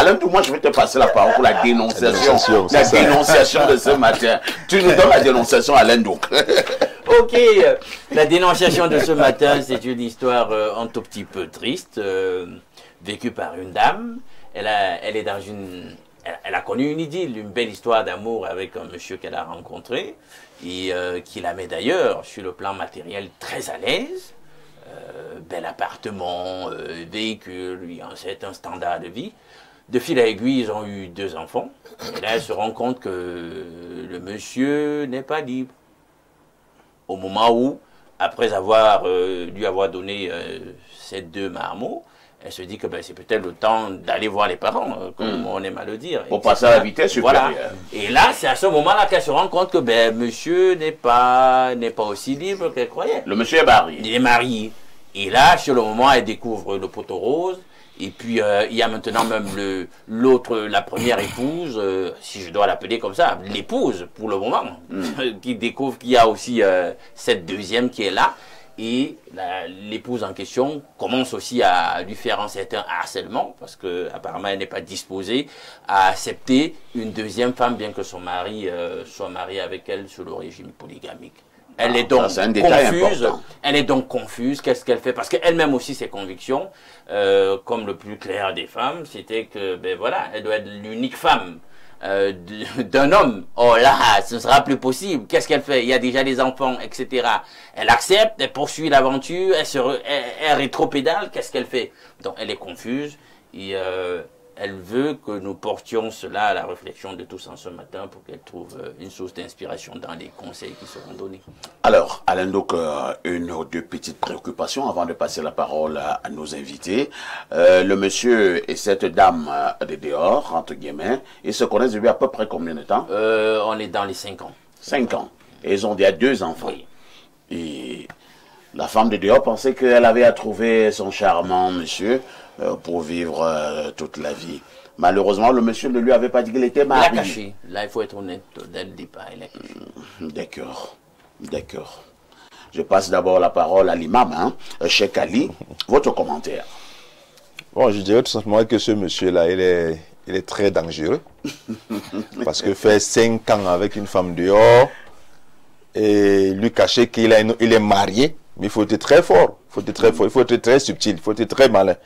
Alain, moi, je vais te passer la parole pour la dénonciation. La dénonciation de ce matin. Tu nous donnes la dénonciation, Alain, donc. Ok, la dénonciation de ce matin, c'est une histoire un tout petit peu triste, vécue par une dame. Elle est dans une... Elle a connu une idylle, une belle histoire d'amour avec un monsieur qu'elle a rencontré et qui la met d'ailleurs sur le plan matériel très à l'aise. Bel appartement, véhicule, il y a un certain standard de vie. De fil à aiguille, ils ont eu 2 enfants. Et là, elle se rend compte que le monsieur n'est pas libre. Au moment où, après lui avoir donné ces 2 marmots, elle se dit que ben, c'est peut-être le temps d'aller voir les parents, comme on aime à le dire. Pour passer à la vitesse supérieure. Voilà. Et là, c'est à ce moment-là qu'elle se rend compte que ben, monsieur n'est pas aussi libre qu'elle croyait. Le monsieur est marié. Il est marié. Et là, sur le moment, elle découvre le poteau rose. Et puis, il y a maintenant même la première épouse, si je dois l'appeler comme ça, l'épouse pour le moment, qui découvre qu'il y a aussi cette deuxième qui est là. Et l'épouse en question commence aussi à lui faire un certain harcèlement, parce qu'apparemment elle n'est pas disposée à accepter une deuxième femme, bien que son mari soit marié avec elle sous le régime polygamique. Elle est donc confuse. Elle est donc confuse. Qu'est-ce qu'elle fait? Parce qu'elle-même aussi, ses convictions, comme le plus clair des femmes, c'était que, ben voilà, elle doit être l'unique femme d'un homme. Oh là, ce ne sera plus possible. Qu'est-ce qu'elle fait? Il y a déjà des enfants, etc. Elle accepte, elle poursuit l'aventure, elle rétropédale. Qu'est-ce qu'elle fait? Donc, elle est confuse et elle veut que nous portions cela à la réflexion de tous en ce matin pour qu'elle trouve une source d'inspiration dans les conseils qui seront donnés. Alors, Alain, donc, une ou 2 petites préoccupations avant de passer la parole à nos invités. Le monsieur et cette dame de dehors, entre guillemets, ils se connaissent depuis à peu près combien de temps? On est dans les 5 ans. 5 ans. Et ils ont déjà 2 enfants. Oui. Et la femme de dehors pensait qu'elle avait à trouver son charmant monsieur pour vivre toute la vie. Malheureusement, le monsieur ne lui avait pas dit qu'il était marié. Il a caché. Là, il faut être honnête. Dès le départ, il a caché. D'accord. D'accord. Je passe d'abord la parole à l'imam, hein, Cheikh Ali. Votre commentaire? Bon, je dirais tout simplement que ce monsieur-là, il est très dangereux. Parce que faire 5 ans avec une femme dehors et lui cacher qu'il est marié, mais il faut être très fort. Il faut être très subtil, il faut être très malin.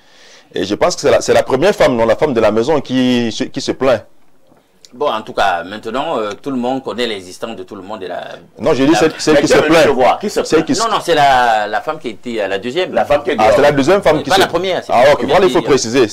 Et je pense que c'est la première femme, non, la femme de la maison qui se plaint. Bon, en tout cas, maintenant, tout le monde connaît l'existence de tout le monde. Non, je dis celle qui se plaint. Non, non, c'est la femme qui était la deuxième. La femme qui est c'est la deuxième femme qui pas la première. Ah, ok, voilà, il faut préciser.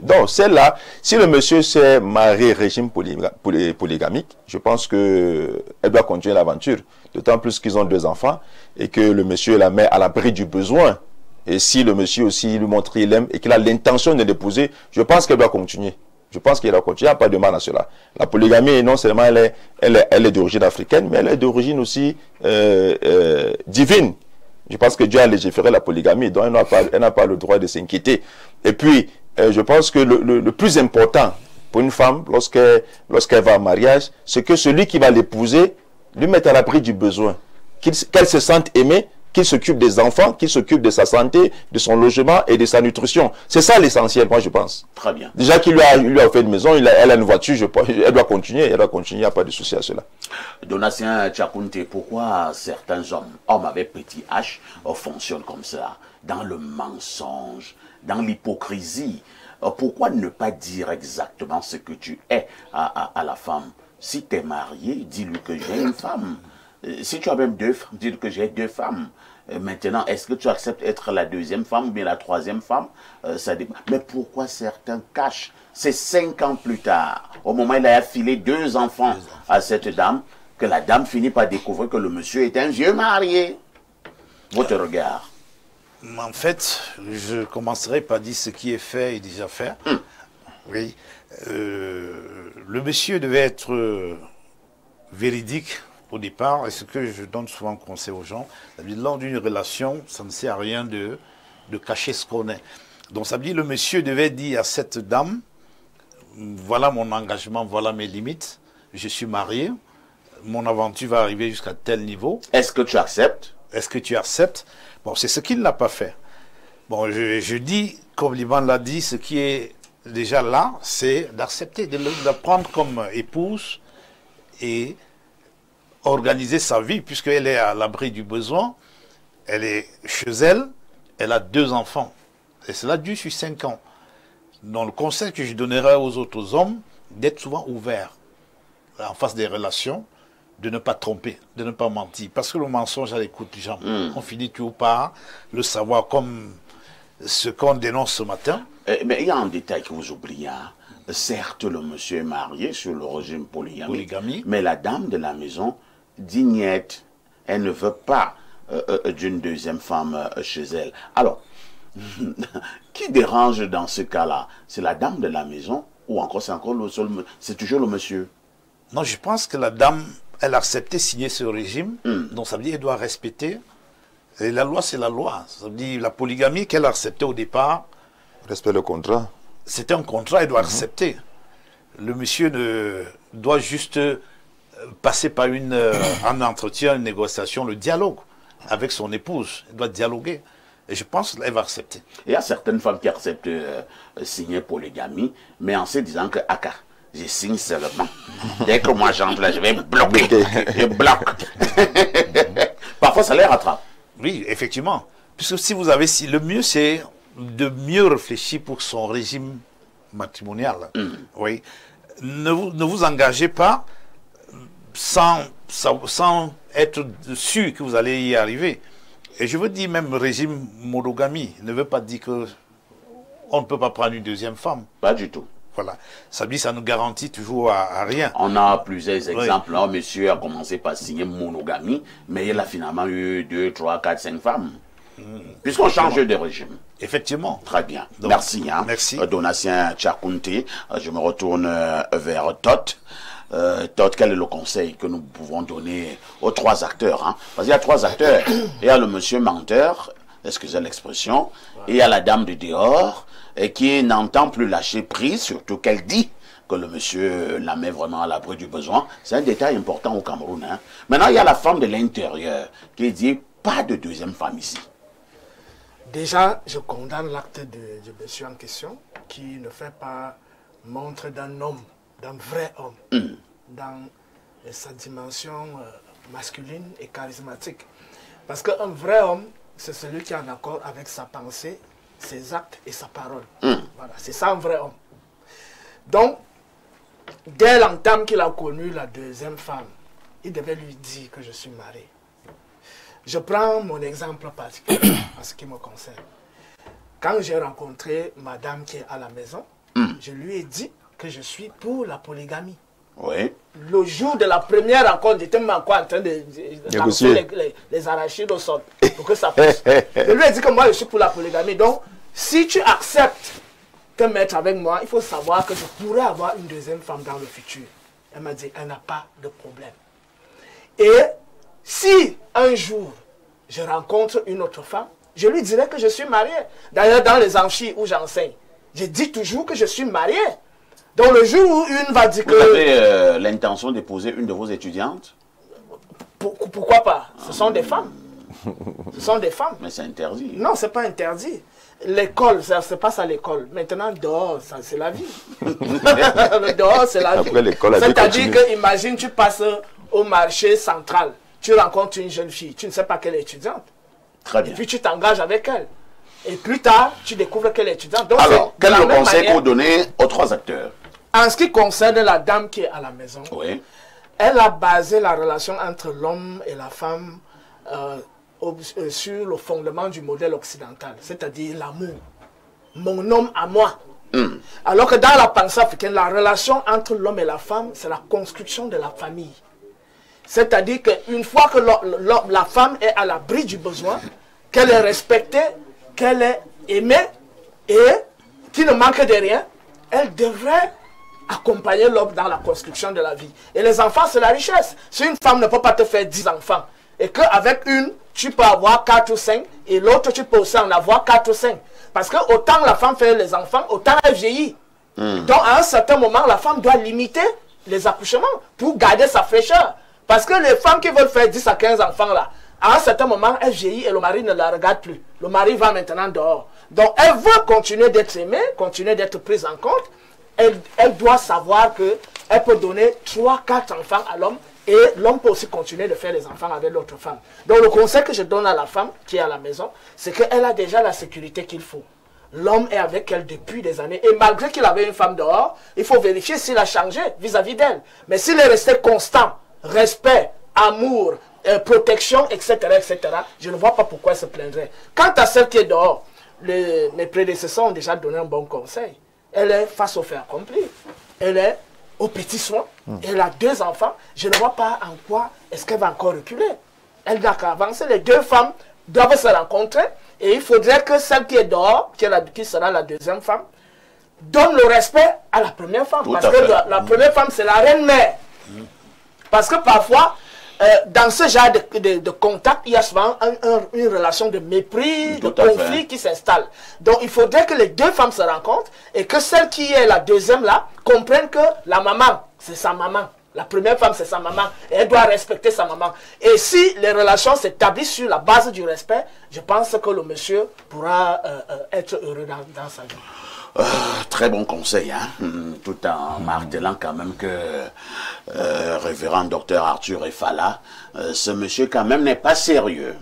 Donc, celle-là, si le monsieur s'est marié régime polygamique, je pense qu'elle doit continuer l'aventure. D'autant plus qu'ils ont 2 enfants et que le monsieur la met à l'abri du besoin. Et si le monsieur aussi lui montre qu'il aime et qu'il a l'intention de l'épouser, je pense qu'elle doit continuer. Je pense qu'il doit continuer, il n'y a pas de mal à cela. La polygamie, non seulement elle est d'origine africaine, mais elle est d'origine aussi divine. Je pense que Dieu a légiféré la polygamie, donc elle n'a pas le droit de s'inquiéter. Et puis, je pense que le plus important pour une femme, lorsqu'elle va en mariage, c'est que celui qui va l'épouser lui mette à l'abri du besoin. Qu'elle se sente aimée, qu'il s'occupe des enfants, qu'il s'occupe de sa santé, de son logement et de sa nutrition. C'est ça l'essentiel, moi je pense. Très bien. Déjà qu'il lui a offert une maison, elle a une voiture, elle doit continuer, il n'y a pas de souci à cela. Donatien Tchakounte, pourquoi certains hommes avec petit H, fonctionnent comme ça, dans le mensonge, dans l'hypocrisie? Pourquoi ne pas dire exactement ce que tu es à la femme? Si tu es marié, dis-lui que j'ai une femme. Si tu as même 2 femmes, dis-lui que j'ai 2 femmes. Maintenant, est-ce que tu acceptes être la 2e femme ou bien la 3e femme? Ça dépend. Mais pourquoi certains cachent? C'est 5 ans plus tard, au moment où il a affilé 2 enfants à cette dame, que la dame finit par découvrir que le monsieur est un vieux marié. Votre regard? En fait, je commencerai par dire ce qui est fait est déjà fait. Oui. Le monsieur devait être véridique au départ, et ce que je donne souvent conseil aux gens, c'est-à-dire lors d'une relation, ça ne sert à rien de cacher ce qu'on est. Donc ça veut dire le monsieur devait dire à cette dame, voilà mon engagement, voilà mes limites, je suis marié, mon aventure va arriver jusqu'à tel niveau. Est-ce que tu acceptes? Est-ce que tu acceptes? Bon, c'est ce qu'il n'a pas fait. Bon, je dis, comme l'imam l'a dit, ce qui est déjà là, c'est d'accepter, de la prendre comme épouse et organiser sa vie, puisqu'elle est à l'abri du besoin, elle est chez elle, elle a 2 enfants. Et cela dure sur 5 ans. Donc le conseil que je donnerais aux autres hommes, d'être souvent ouverts en face des relations, de ne pas tromper, de ne pas mentir. Parce que le mensonge à l'écoute des gens, on finit toujours par le savoir, comme ce qu'on dénonce ce matin. Mais il y a un détail que vous oubliez. Hein. Certes, le monsieur est marié sur le régime polygamie, mais la dame de la maison dit niet. Elle ne veut pas d'une deuxième femme chez elle. Alors, qui dérange dans ce cas-là? C'est la dame de la maison ou encore c'est toujours le monsieur? Non, je pense que la dame, elle a accepté de signer ce régime, donc ça veut dire qu'elle doit respecter. Et la loi, c'est la loi. Ça veut dire la polygamie qu'elle a acceptée au départ. Respect le contrat. C'est un contrat, elle doit accepter. Le monsieur doit juste passer par un entretien, une négociation, le dialogue avec son épouse. Elle doit dialoguer. Et je pense qu'elle va accepter. Il y a certaines femmes qui acceptent signer polygamie, mais en se disant que je signe seulement. Dès que moi j'entre là, je vais bloquer. Je bloque. Parfois, ça les rattrape. Oui, effectivement. Puisque si vous avez... Le mieux, c'est de mieux réfléchir pour son régime matrimonial. Oui. Ne vous engagez pas sans être sûr que vous allez y arriver. Et je veux dire, même régime monogamie ne veut pas dire que on ne peut pas prendre une deuxième femme. Pas du tout. Voilà. Ça dit, ça nous garantit toujours à rien. On a plusieurs exemples. Oui. Monsieur a commencé par signer monogamie, mais il a finalement eu 2, 3, 4, 5 femmes. Puisqu'on change de régime. Effectivement. Très bien. Donc, merci. Merci. Donatien Tchakounté. Je me retourne vers Todd. Todd, quel est le conseil que nous pouvons donner aux 3 acteurs, hein? Parce qu'il y a 3 acteurs. Il y a le monsieur menteur, excusez l'expression, et il y a la dame de dehors, et qui n'entend plus lâcher prise, surtout qu'elle dit que le monsieur la met vraiment à l'abri du besoin. C'est un détail important au Cameroun. Hein? Maintenant, il y a la femme de l'intérieur qui dit pas de deuxième femme ici. Déjà, je condamne l'acte du monsieur en question qui ne fait pas montre d'un homme, d'un vrai homme, dans sa dimension masculine et charismatique. Parce qu'un vrai homme, c'est celui qui est en accord avec sa pensée, ses actes et sa parole. Voilà, c'est ça un vrai homme. Donc, dès l'entame qu'il a connu la deuxième femme, il devait lui dire que je suis marié. Je prends mon exemple particulier en ce qui me concerne. Quand j'ai rencontré madame qui est à la maison, je lui ai dit que je suis pour la polygamie. Oui. Le jour de la première rencontre, j'étais même encore en train de lancer les arachides au sol pour que ça pousse. Je lui ai dit que moi je suis pour la polygamie. Donc, si tu acceptes de mettre avec moi, il faut savoir que je pourrais avoir une deuxième femme dans le futur. Elle m'a dit, elle n'a pas de problème. Et si un jour je rencontre une autre femme, je lui dirai que je suis marié. D'ailleurs, dans les amphis où j'enseigne, je dis toujours que je suis marié. Donc le jour où une va dire que... Vous avez l'intention d'épouser une de vos étudiantes? Pourquoi pas? Ce sont des femmes. Ce sont des femmes. Mais c'est interdit. Non, c'est pas interdit. L'école, ça se passe à l'école. Maintenant, dehors, c'est la vie. Dehors, c'est la vie. C'est-à-dire que, imagine, tu passes au marché central. Tu rencontres une jeune fille. Tu ne sais pas qu'elle est étudiante. Très bien. Et puis, tu t'engages avec elle. Et plus tard, tu découvres qu'elle est étudiante. Donc, alors, quel est le conseil que vous donnez aux 3 acteurs? En ce qui concerne la dame qui est à la maison, oui, elle a basé la relation entre l'homme et la femme sur le fondement du modèle occidental, c'est-à-dire l'amour. Mon homme à moi. Alors que dans la pensée africaine, la relation entre l'homme et la femme, c'est la construction de la famille. C'est-à-dire qu'une fois que la femme est à l'abri du besoin, qu'elle est respectée, qu'elle est aimée et qui ne manque de rien, elle devrait accompagner l'homme dans la construction de la vie. Et les enfants, c'est la richesse. Si une femme ne peut pas te faire 10 enfants, et qu'avec une, tu peux avoir 4 ou 5, et l'autre, tu peux aussi en avoir 4 ou 5. Parce que autant la femme fait les enfants, autant elle vieillit. Donc, à un certain moment, la femme doit limiter les accouchements pour garder sa fraîcheur. Parce que les femmes qui veulent faire 10 à 15 enfants, là, à un certain moment, elle vieillit et le mari ne la regarde plus. Le mari va maintenant dehors. Donc, elle veut continuer d'être aimée, continuer d'être prise en compte. Elle doit savoir qu'elle peut donner 3, 4 enfants à l'homme et l'homme peut aussi continuer de faire les enfants avec l'autre femme. Donc, le conseil que je donne à la femme qui est à la maison, c'est qu'elle a déjà la sécurité qu'il faut. L'homme est avec elle depuis des années. Et malgré qu'il avait une femme dehors, il faut vérifier s'il a changé vis-à-vis d'elle. Mais s'il est resté constant, respect, amour, protection, etc., etc., je ne vois pas pourquoi elle se plaindrait. Quant à celle qui est dehors, mes prédécesseurs ont déjà donné un bon conseil. Elle est face au fait accompli. Elle est aux petits soins. Elle a 2 enfants. Je ne vois pas en quoi est-ce qu'elle va encore reculer. Elle n'a qu'à avancer. Les 2 femmes doivent se rencontrer. Et il faudrait que celle qui est dehors, qui sera la 2e femme, donne le respect à la première femme. Parce que la première femme, c'est la reine-mère. Parce que parfois, dans ce genre de contact, il y a souvent une relation de mépris, de conflit qui s'installe. Donc, il faudrait que les 2 femmes se rencontrent et que celle qui est la 2e là comprenne que la maman, c'est sa maman. La première femme, c'est sa maman. Et elle doit respecter sa maman. Et si les relations s'établissent sur la base du respect, je pense que le monsieur pourra être heureux dans sa vie. Très bon conseil, hein? Tout en martelant quand même que révérend docteur Arthur Efala, ce monsieur quand même n'est pas sérieux.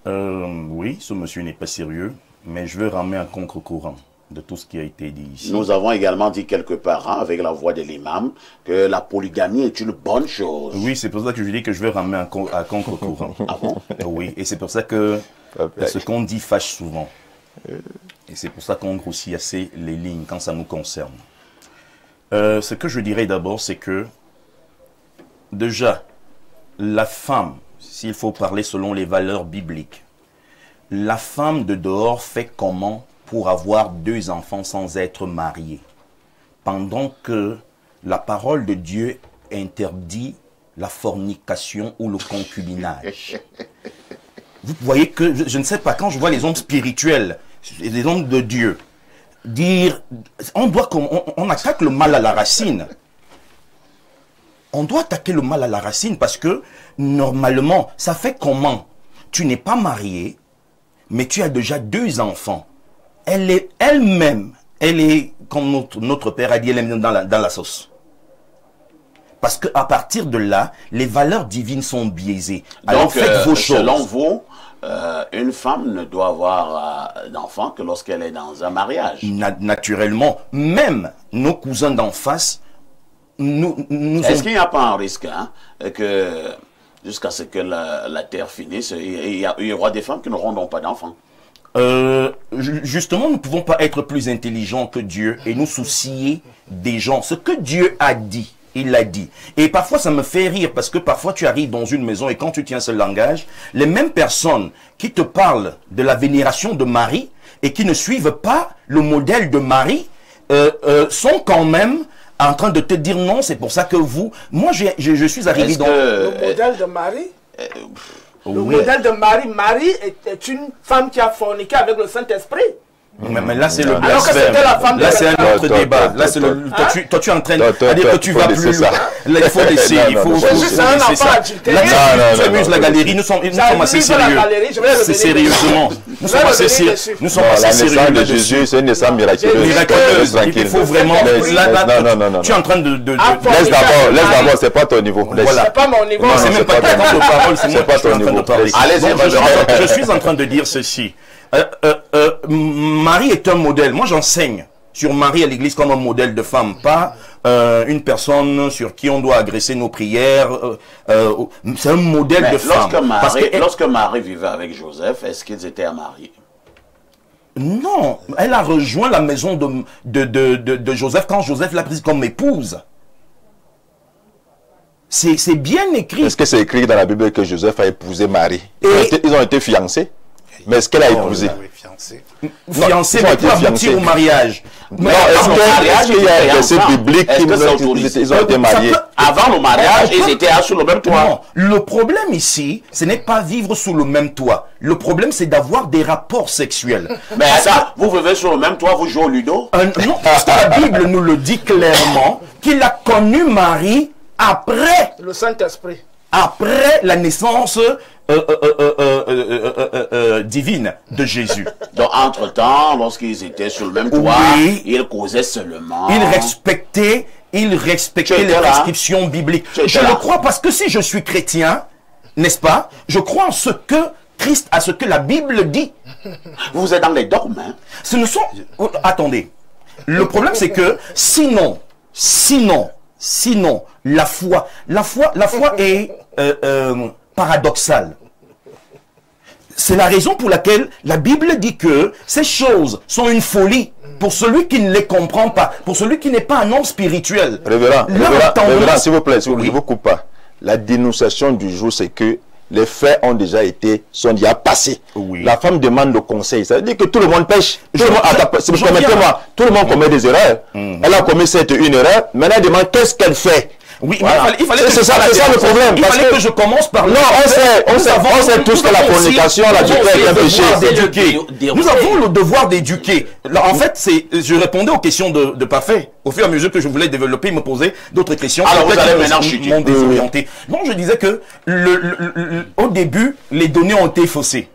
Oui, ce monsieur n'est pas sérieux, mais je veux ramener un contre-courant de tout ce qui a été dit ici. Nous avons également dit quelque part, hein, avec la voix de l'imam, que la polygamie est une bonne chose. Oui, c'est pour ça que je dis que je vais ramener un contre-courant. Ah bon? Oui, et c'est pour ça que ce qu'on dit fâche souvent. Et c'est pour ça qu'on grossit assez les lignes quand ça nous concerne. Ce que je dirais d'abord, c'est que déjà, la femme, s'il faut parler selon les valeurs bibliques, la femme de dehors fait comment pour avoir 2 enfants sans être mariée, pendant que la parole de Dieu interdit la fornication ou le concubinage. Vous voyez que, je ne sais pas, quand je vois les hommes spirituels, les hommes de Dieu, dire, on attaque le mal à la racine. On doit attaquer le mal à la racine parce que, normalement, ça fait comment? Tu n'es pas marié, mais tu as déjà 2 enfants. Elle est elle-même, comme notre père a dit, elle est dans la sauce. Parce qu'à partir de là, les valeurs divines sont biaisées. Alors donc, faites vos choses. Selon vous, une femme ne doit avoir d'enfant que lorsqu'elle est dans un mariage. Naturellement, même nos cousins d'en face, Est-ce qu'il n'y a pas un risque, hein, que jusqu'à ce que la terre finisse, il y aura des femmes qui n'auront donc pas d'enfants? Justement, nous ne pouvons pas être plus intelligents que Dieu et nous soucier des gens. Ce que Dieu a dit, il l'a dit. Et parfois, ça me fait rire parce que parfois, tu arrives dans une maison et quand tu tiens ce langage, les mêmes personnes qui te parlent de la vénération de Marie et qui ne suivent pas le modèle de Marie sont quand même en train de te dire non, c'est pour ça que vous... Moi, je suis arrivé dans... Le modèle de Marie Le oui. modèle de Marie. Marie est une femme qui a forniqué avec le Saint-Esprit. Mais là, c'est le Alors que c'était la femme de là, c'est un autre débat. Là, c'est le. Toi, tu es en train de dire que tu vas plus loin. Là, il faut laisser. Il faut. C'est juste un enfant adultéré. Là, tu amuses la galerie. Nous sommes assez sérieux. C'est sérieusement. Nous sommes assez sérieux. Nous sommes assez sérieux. La naissance de Jésus, c'est une naissance miraculeuse. Il faut vraiment. Non. Tu es en train de. Laisse d'abord, c'est pas ton niveau. C'est pas mon niveau. C'est même pas ton temps de parole, c'est moi pas ton niveau. Je suis en train de dire ceci. Marie est un modèle. Moi, j'enseigne sur Marie à l'église comme un modèle de femme, pas une personne sur qui on doit agresser nos prières. C'est un modèle de femme. Lorsque Marie vivait avec Joseph, est-ce qu'ils étaient mariés? Non, elle a rejoint la maison de Joseph quand Joseph l'a prise comme épouse. C'est bien écrit. Est-ce que c'est écrit dans la Bible que Joseph a épousé Marie? Ils ont été fiancés? Mais est-ce qu'elle a épousé? Fiancé, mais pas aboutir au mariage. Non, est-ce qu'il y a un verset biblique qu'ils ont été mariés? Avant le mariage, ils étaient sous le même toit. Non, le problème ici, ce n'est pas vivre sous le même toit. Le problème, c'est d'avoir des rapports sexuels. Mais ça, vous vivez sur le même toit, vous jouez au ludo? Non, parce que la Bible nous le dit clairement, qu'il a connu Marie après. Le Saint-Esprit. après la naissance divine de Jésus. Donc, entre-temps, lorsqu'ils étaient sur le même toit, Oui. ils causaient seulement. Ils respectaient les prescriptions bibliques. Je le crois parce que si je suis chrétien, n'est-ce pas, je crois en ce que Christ, à ce que la Bible dit. Vous êtes dans les dogmes, hein? Ce ne sont... Attendez. Le problème, c'est que sinon, la foi est paradoxale. C'est la raison pour laquelle la Bible dit que ces choses sont une folie pour celui qui ne les comprend pas, pour celui qui n'est pas un homme spirituel. Révérend, s'il vous plaît, je ne vous coupe pas. La dénonciation du jour, c'est que les faits sont déjà passés. Oui. La femme demande le conseil. Ça veut dire que tout le monde pêche. Permettez-moi, tout le monde commet des erreurs. Elle a commis une erreur. Maintenant, elle demande qu'est-ce qu'elle fait. Oui, voilà. il fallait c'est ça le problème. Il fallait que je commence par... Non, on sait tous que la fornication, la duperie est un péché. Nous avons le devoir d'éduquer. En fait, je répondais aux questions de Parfait. Au fur et à mesure que je voulais développer, il me posait d'autres questions. Alors vous allez maintenant chuter. Désorienté. Non, je disais que au début, les données ont été faussées.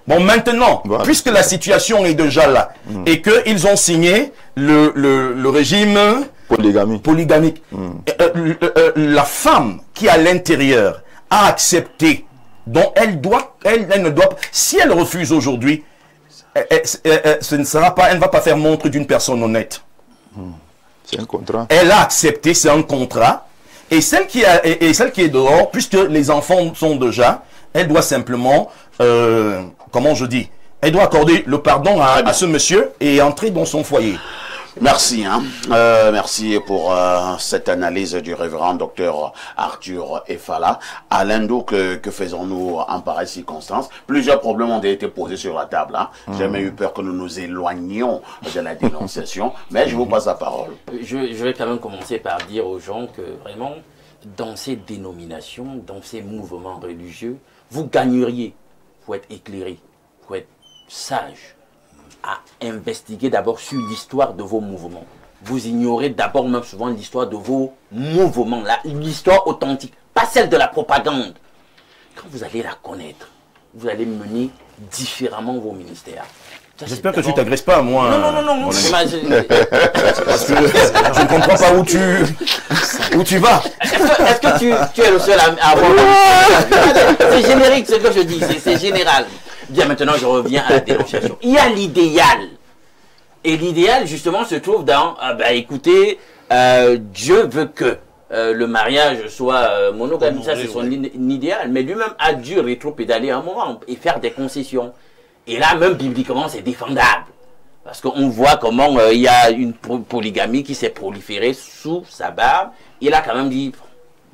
Bon, maintenant, puisque la situation est déjà là, et qu'ils ont signé le régime polygamique, la femme qui est à l'intérieur a accepté, dont elle ne doit pas, si elle refuse aujourd'hui, ce ne sera pas, elle ne va pas faire montre d'une personne honnête. C'est un contrat. Elle a accepté, c'est un contrat, et celle qui est dehors, puisque les enfants sont déjà, elle doit simplement, comment je dis, elle doit accorder le pardon à ce monsieur et entrer dans son foyer. Merci, merci pour cette analyse du révérend docteur Arthur Efala. Alain Dou, que faisons-nous en pareille circonstance? Plusieurs problèmes ont été posés sur la table. Hein. J'ai même eu peur que nous nous éloignions de la dénonciation, mais je vous passe la parole. Je vais quand même commencer par dire aux gens que vraiment, dans ces dénominations, dans ces mouvements religieux, vous gagneriez, pour être éclairé, pour être sage, à investiguer d'abord sur l'histoire de vos mouvements. Vous ignorez d'abord même souvent l'histoire de vos mouvements, l'histoire authentique, pas celle de la propagande. Quand vous allez la connaître, vous allez mener différemment vos ministères. J'espère que tu ne t'agresses pas à moi. Non. Parce que je ne comprends pas où tu vas. Est-ce que tu es le seul à avoir... C'est générique ce que je dis, c'est général. Bien, maintenant je reviens à la dénonciation. Il y a l'idéal. Et l'idéal justement se trouve dans, écoutez, Dieu veut que le mariage soit monogame, ça c'est son idéal. Mais lui-même a dû rétropédaler un moment et faire des concessions. Et là, même bibliquement, c'est défendable. Parce qu'on voit comment il y a une polygamie qui s'est proliférée sous sa barbe. Il a quand même dit,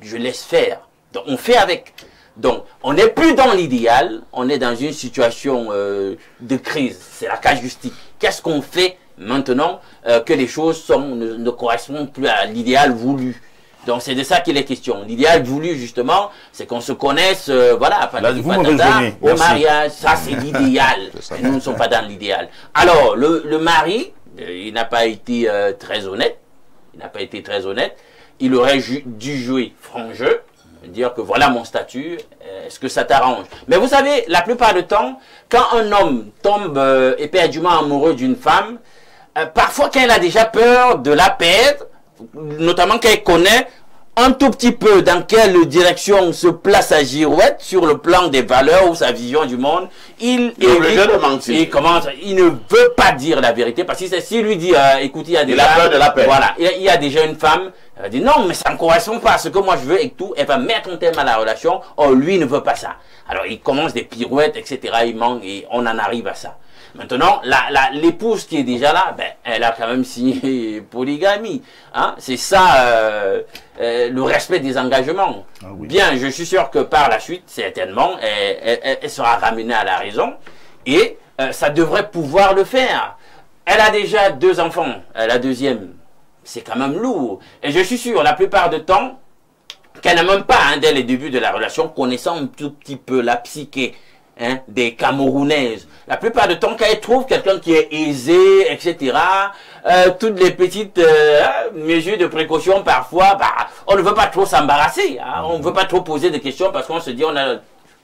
je laisse faire. Donc, on fait avec. Donc, on n'est plus dans l'idéal, on est dans une situation de crise. C'est la casuistique. Qu'est-ce qu'on fait maintenant que les choses ne correspondent plus à l'idéal voulu? Donc, c'est de ça qu'il est question. L'idéal voulu, justement, c'est qu'on se connaisse, voilà, au mariage. Ça, c'est l'idéal. Nous ne sommes pas dans l'idéal. Alors, le mari, il n'a pas été très honnête. Il n'a pas été très honnête. Il aurait dû jouer franc jeu, dire que voilà mon statut, est-ce que ça t'arrange? Mais vous savez, la plupart du temps, quand un homme tombe éperdument amoureux d'une femme, parfois quand il a déjà peur de la perdre, notamment quand il connaît un tout petit peu dans quelle direction se place sa girouette sur le plan des valeurs ou sa vision du monde, il ne veut pas dire la vérité parce que s'il lui dit écoute, il y a déjà peur de la paix. Voilà, il y a déjà une femme, elle dit non mais ça ne correspond pas à ce que moi je veux et tout, elle va mettre un terme à la relation, lui ne veut pas ça. Alors il commence des pirouettes, etc. Il manque et on en arrive à ça. Maintenant, l'épouse qui est déjà là, elle a quand même signé polygamie. Hein? C'est ça le respect des engagements. Ah, oui. Bien, je suis sûr que par la suite, certainement, elle sera ramenée à la raison et ça devrait pouvoir le faire. Elle a déjà 2 enfants, la deuxième, c'est quand même lourd. Et je suis sûr, la plupart du temps, qu'elle n'a même pas, dès les débuts de la relation, connaissant un tout petit peu la psyché des Camerounaises. La plupart du temps, quand elles trouvent quelqu'un qui est aisé, etc., toutes les petites mesures de précaution, parfois, bah, on ne veut pas trop s'embarrasser. Hein, on ne veut pas trop poser de questions parce qu'on se dit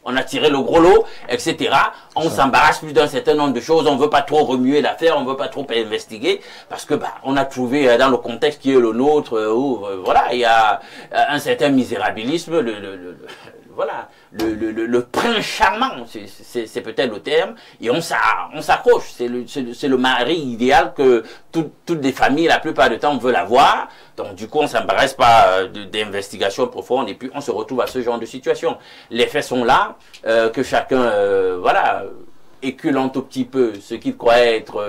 on a tiré le gros lot, etc. On s'embarrasse plus d'un certain nombre de choses. On ne veut pas trop remuer l'affaire, on ne veut pas trop investiguer parce que bah, on a trouvé dans le contexte qui est le nôtre où voilà, il y a un certain misérabilisme, voilà, le prince charmant, c'est peut-être le terme, et on s'accroche. C'est le mari idéal que toutes les familles, la plupart du temps, veulent avoir. Donc, du coup, on ne s'embarrasse pas d'investigation profonde, et puis on se retrouve à ce genre de situation. Les faits sont là, que chacun, voilà, écule un tout petit peu ce qu'il croit être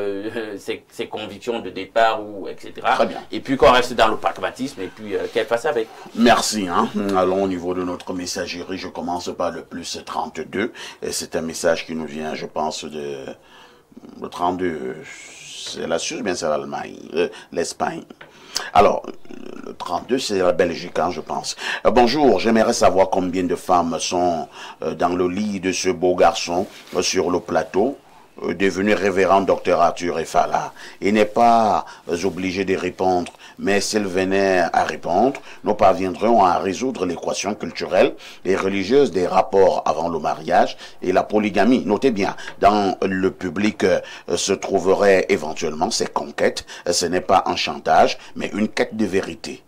ses convictions de départ, ou etc. Très bien. Et puis qu'on reste dans le pragmatisme, et puis qu'elle fasse avec. Merci. Hein. Allons au niveau de notre messagerie. Je commence par le plus 32. Et c'est un message qui nous vient, je pense, de... Le 32, c'est la Suisse, bien c'est l'Allemagne, l'Espagne. Alors, le 32, c'est la Belgique, hein, je pense. Bonjour, j'aimerais savoir combien de femmes sont dans le lit de ce beau garçon sur le plateau, devenu révérend docteur Arthur Efala. Il n'est pas obligé de répondre, mais s'il venait à répondre, nous parviendrons à résoudre l'équation culturelle et religieuse des rapports avant le mariage et la polygamie. Notez bien, dans le public se trouveraient éventuellement ces conquêtes. Ce n'est pas un chantage, mais une quête de vérité.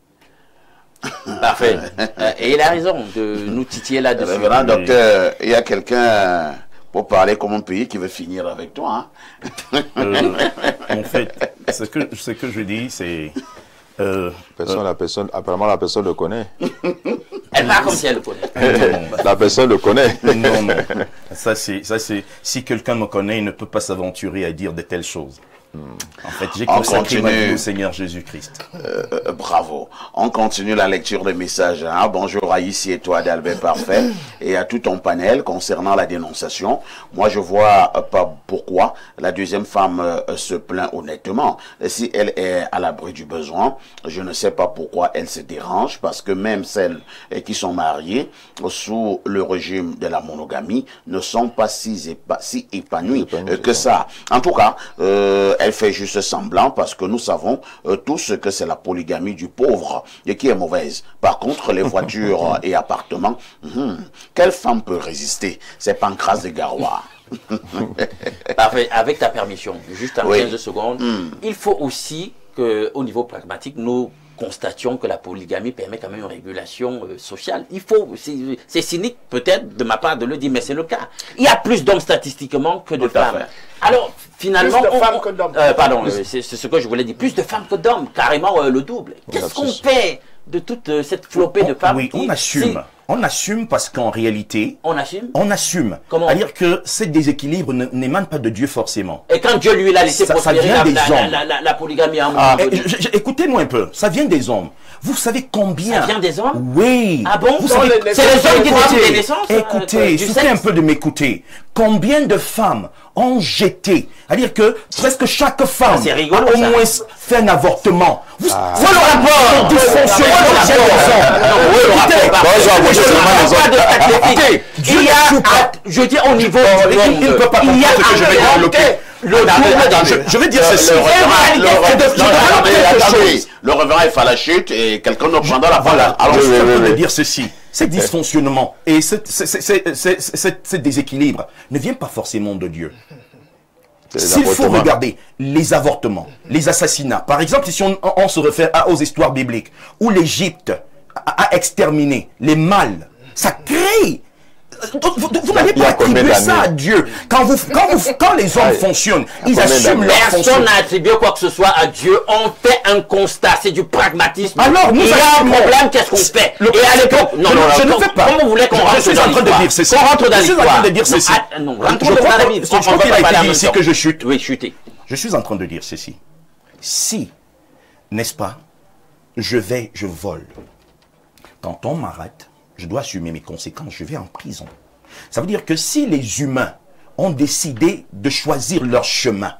Parfait. Et il a raison de nous titiller là-dessus. Révérend docteur, il y a quelqu'un... pour parler comme un pays qui veut finir avec toi. Hein? En fait, ce que je dis, c'est... apparemment la personne le connaît. Elle parle comme si elle le connaît. La personne le connaît. Non, non. Ça, c'est... Si quelqu'un me connaît, il ne peut pas s'aventurer à dire de telles choses. En fait, j'ai consacré ma vie au Seigneur Jésus-Christ. Bravo. On continue la lecture des messages. Hein. Bonjour à ici et toi d'Albert Parfait et à tout ton panel concernant la dénonciation. Moi, je vois pas pourquoi la deuxième femme se plaint honnêtement. Si elle est à l'abri du besoin, je ne sais pas pourquoi elle se dérange, parce que même celles qui sont mariées sous le régime de la monogamie ne sont pas si épanouies que ça. En tout cas, elle fait juste semblant parce que nous savons tous que c'est la polygamie du pauvre et qui est mauvaise. Par contre, les voitures et appartements, quelle femme peut résister? C'est Pancras de Garoua. Parfait. Avec ta permission, juste en 15 secondes, il faut aussi qu'au niveau pragmatique, nous constations que la polygamie permet quand même une régulation sociale. Il faut, c'est cynique peut-être de ma part de le dire, mais c'est le cas. Il y a plus d'hommes statistiquement que de femmes. Alors, finalement, plus de femmes que d'hommes. Pardon, c'est ce que je voulais dire. Plus de femmes que d'hommes, carrément le double. Qu'est-ce qu'on fait de toute cette flopée de femmes? Oui, on assume. On assume parce qu'en réalité... On assume? On assume. Comment? C'est-à-dire que ce déséquilibre n'émane pas de Dieu forcément. Et quand Dieu lui a laissé prospérer la polygamie en écoutez-moi un peu, ça vient des hommes. Vous savez combien... Ça vient des hommes? Oui. Ah bon? C'est les hommes qui décident des naissances? Écoutez, souffrez un peu de m'écouter. Combien de femmes ont jeté? C'est-à-dire que presque chaque femme a au moins fait un avortement. Vous le rapport il y a, je dis au niveau il ne peut pas comprendre ce que je vais développer. Je vais dire ceci. Le révérend est fait la chute et quelqu'un nous prendra la parole. Alors je suis en train de dire ceci. Ces dysfonctionnements et ce déséquilibre ne viennent pas forcément de Dieu. S'il faut regarder les avortements, les assassinats, par exemple, si on se réfère aux histoires bibliques, où l'Égypte a exterminé les mâles, ça crée... Vous n'allez pas attribuer ça à Dieu. Quand les hommes fonctionnent, ils assument leur fonction. Personne n'a attribué quoi que ce soit à Dieu. On fait un constat. C'est du pragmatisme. Alors, il y a un problème, qu'est-ce qu'on fait? Et à l'époque, je ne fais pas. Comment vous voulez qu'on rentre dans l'histoire? Je suis en train de dire ceci. Qu'on rentre dans l'histoire. Je suis en train de dire ceci. Non, rentrons dans la vie. Je crois qu'il a été dit ici que je chute. Oui, chuter. Je suis en train de dire ceci. Si, n'est-ce pas, je vole. Quand on m'arrête, je dois assumer mes conséquences, je vais en prison. Ça veut dire que si les humains ont décidé de choisir leur chemin,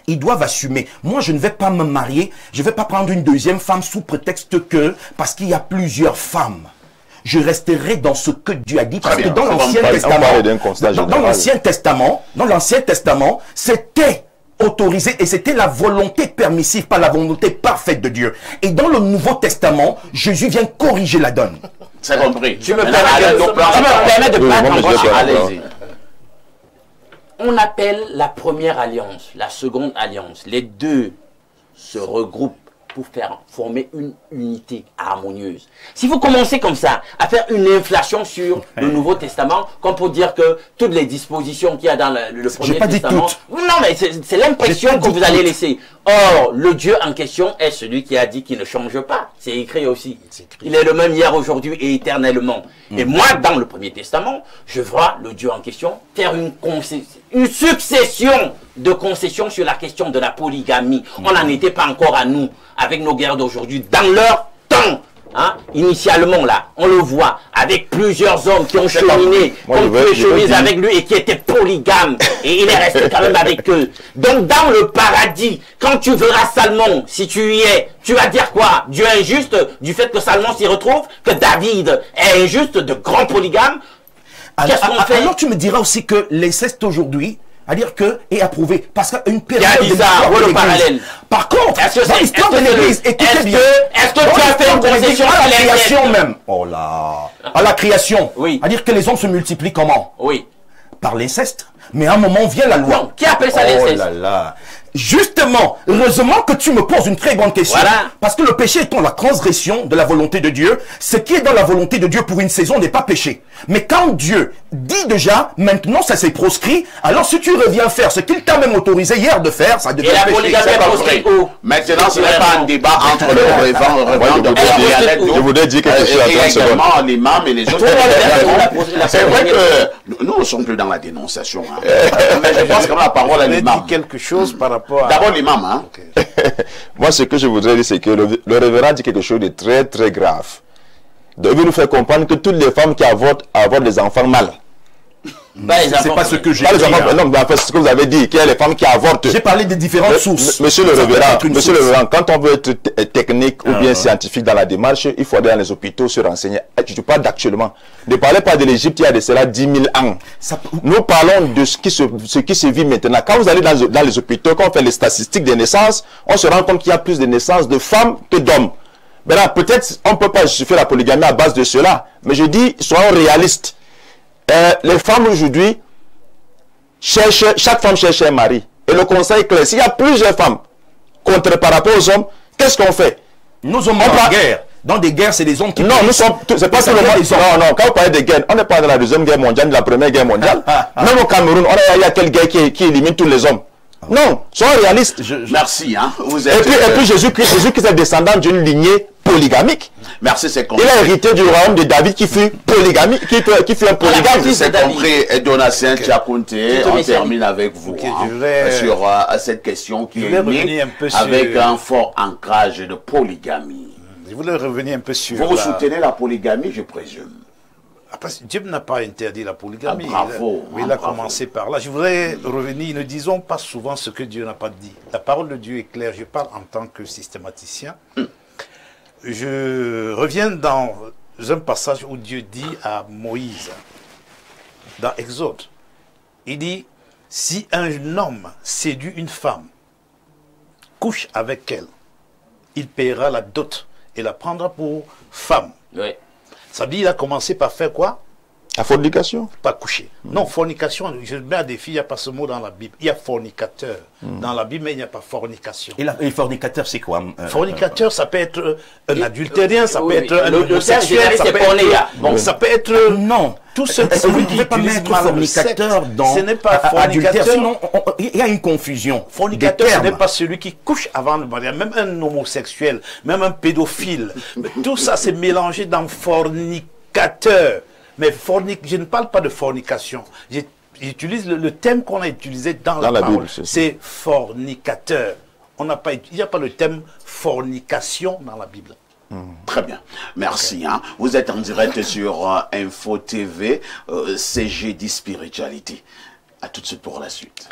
ils doivent assumer. Moi, je ne vais pas me marier, je ne vais pas prendre une deuxième femme sous prétexte que, parce qu'il y a plusieurs femmes, je resterai dans ce que Dieu a dit. Parce que dans l'Ancien Testament, c'était autorisé et c'était la volonté permissive, pas la volonté parfaite de Dieu. Et dans le Nouveau Testament, Jésus vient corriger la donne. C'est compris. Tu me permets de pas t'embrancher. Allez-y. On appelle la première alliance, la seconde alliance. Les deux se regroupent pour former une unité harmonieuse. Si vous commencez comme ça à faire une inflation sur le Nouveau Testament, comme pour dire que toutes les dispositions qu'il y a dans le Premier Testament... Non, mais c'est l'impression que vous allez laisser. Or, le Dieu en question est celui qui a dit qu'il ne change pas. C'est écrit aussi. Il est le même hier, aujourd'hui et éternellement. Et moi, dans le Premier Testament, je vois le Dieu en question faire une succession de concessions sur la question de la polygamie. On n'en était pas encore à nous, avec nos guerres d'aujourd'hui. Dans leur temps, hein, initialement là, on le voit, avec plusieurs hommes qui ont cheminé, qui ont fait chemise avec lui et qui étaient polygames. Et il est resté quand même avec eux. Donc dans le paradis, quand tu verras Salmon, si tu y es, tu vas dire quoi? Dieu est injuste du fait que Salmon s'y retrouve, que David est injuste de grands polygames. Qu'est-ce qu'on fait? Alors tu me diras aussi que l'inceste aujourd'hui, à dire que est approuvé parce qu'une période de le parallèle. Par contre, dans l'histoire de l'Église, écoutez bien. Est-ce que tu as fait une concession à la création même? Oh là, à la création. Oui. À dire que les hommes se multiplient comment? Oui. Par l'inceste. Mais à un moment vient la loi. Non, qui appelle ça l'inceste? Oh là là. Justement, heureusement que tu me poses une très grande question. Voilà. Parce que le péché étant la transgression de la volonté de Dieu, ce qui est dans la volonté de Dieu pour une saison n'est pas péché. Mais quand Dieu dit déjà, maintenant ça s'est proscrit, alors si tu reviens faire ce qu'il t'a même autorisé hier de faire, ça devient péché. Et la polygamie est proscrite où? Maintenant, ce n'est pas un débat entre le revend je voudrais dire quelque chose à 30 secondes. Également l'imam et les autres. C'est vrai que nous ne sommes plus dans la dénonciation. Mais je pense que la parole à l'imam. Quelque chose par rapport à... D'abord l'imam. Hein. Moi, ce que je voudrais dire, c'est que le révérend dit quelque chose de très, très grave. Il veut nous faire comprendre que toutes les femmes qui avortent des enfants mal. C'est pas ce que j'ai dit. Non, mais c'est ce que vous avez dit, qu'il y a les femmes qui avortent. J'ai parlé des différentes sources. Monsieur le révérend, quand on veut être technique ou bien scientifique dans la démarche, il faut aller dans les hôpitaux se renseigner. Je parle d'actuellement. Ne parlez pas de l'Égypte il y a de cela 10 000 ans. Nous parlons de ce qui se vit maintenant. Quand vous allez dans les hôpitaux, quand on fait les statistiques des naissances, on se rend compte qu'il y a plus de naissances de femmes que d'hommes. Maintenant, peut-être on ne peut pas justifier la polygamie à base de cela, mais je dis, soyons réalistes. Les femmes aujourd'hui, chaque femme cherche un mari. Et le conseil est clair, s'il y a plusieurs femmes contre par rapport aux hommes, qu'est-ce qu'on fait? Nous sommes en guerre. Dans des guerres, c'est les hommes qui... Non, nous sommes... C'est pas seulement les hommes. Non, quand vous parlez de guerre, on n'est pas dans la deuxième guerre mondiale, de la première guerre mondiale. Même au Cameroun, il y a quelle guerre qui élimine tous les hommes? Non, soyons réalistes. Merci. Hein. Et puis Jésus-Christ est descendant d'une lignée polygamique. Merci, c'est compris. Il a hérité du royaume de David qui fut polygamique, qui fut un polygame. C'est compris. Et Donatien Tchakounte, on termine avec vous sur cette question qui est née avec un fort ancrage de polygamie. Je voulais revenir un peu sur... Vous soutenez la polygamie, je présume? Dieu n'a pas interdit la polygamie. Ah, bravo. Il a commencé par là. Je voudrais revenir. Ne disons pas souvent ce que Dieu n'a pas dit. La parole de Dieu est claire. Je parle en tant que systématicien. Je reviens dans un passage où Dieu dit à Moïse, dans Exode, il dit, si un homme séduit une femme, couche avec elle, il paiera la dot et la prendra pour femme. Oui. Ça veut dire qu'il a commencé par faire quoi? La fornication. Pas coucher. Non, fornication, je mets à défi, il n'y a pas ce mot dans la Bible. Il y a fornicateur dans la Bible, mais il n'y a pas fornication. Et fornicateur, c'est quoi? Fornicateur, ça peut être un adultérien, ça peut être un homosexuel, ça peut être... Non, tout ce celui qui ne peut pas mettre fornicateur dans... Ce n'est pas fornicateur. Sinon, il y a une confusion. Fornicateur, ce n'est pas celui qui couche avant le mariage. Même un homosexuel, même un pédophile. Tout ça, c'est mélangé dans fornicateur. Mais je ne parle pas de fornication. J'utilise le thème qu'on a utilisé dans la parole. C'est fornicateur. Il n'y a pas le thème fornication dans la Bible. Très bien. Merci. Hein. Vous êtes en direct sur Info TV, CG dit Spiritualité. À tout de suite pour la suite.